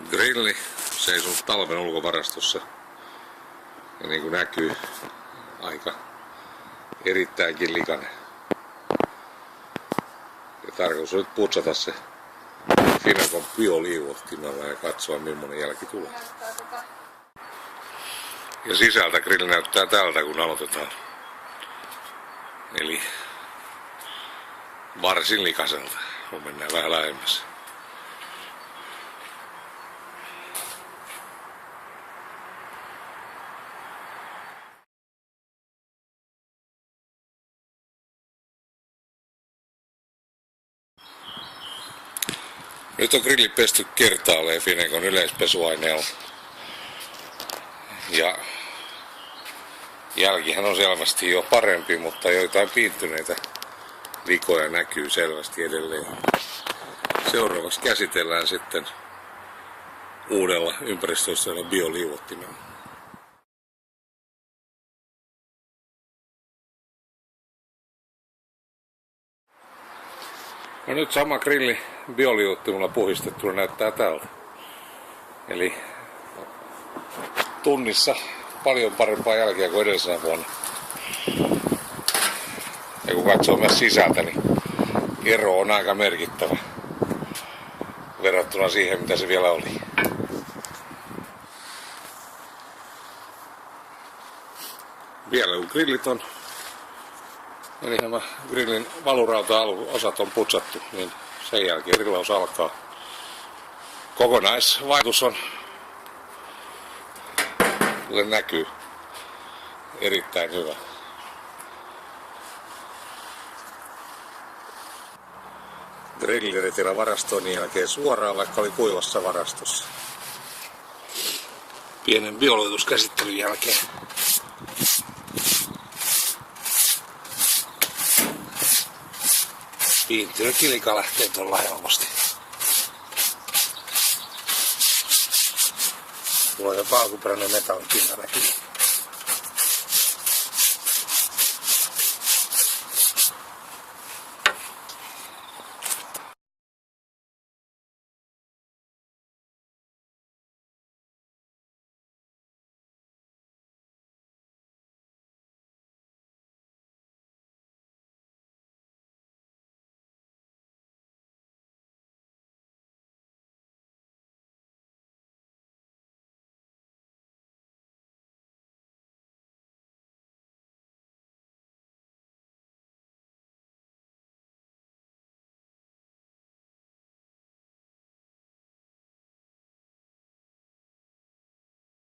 Grilli seisoo talven ulkovarastossa ja niin kuin näkyy, aika erittäinkin likainen. Ja tarkoitus on nyt putsata se Finacon bioliuottimella ja katsoa millainen jälki tulee. Ja sisältä grilli näyttää tältä kun aloitetaan. Eli varsin likaiselta, kun mennään vähän lähemmäs. Nyt on grilli pesty kertaalleen Finacon yleispesuaineella. Ja jälkihän on selvästi jo parempi, mutta joitain piinttyneitä vikoja näkyy selvästi edelleen. Seuraavaksi käsitellään sitten uudella ympäristöystävällä bioliuottimella. No nyt sama grilli bioliuottimella puhistettuna näyttää tältä. Eli tunnissa paljon parempaa jälkeä kuin edellisenä vuonna. Ja kun katsoo myös sisältä, niin ero on aika merkittävä verrattuna siihen, mitä se vielä oli. Vielä kun grillit on, eli nämä grillin valurauta-osat on putsattu, niin sen jälkeen grillaus alkaa. Kokonaisvaikutus on, kuten näkyy, erittäin hyvä. Grilli retilä varastoinnin jälkeen suoraan, vaikka oli kuivassa varastossa. Pienen bioliuotuskäsittelyn jälkeen. Piinttynyt kilika lähtee tuolla helposti. Tulee jopa alkuperäinen metallikinta näkyy.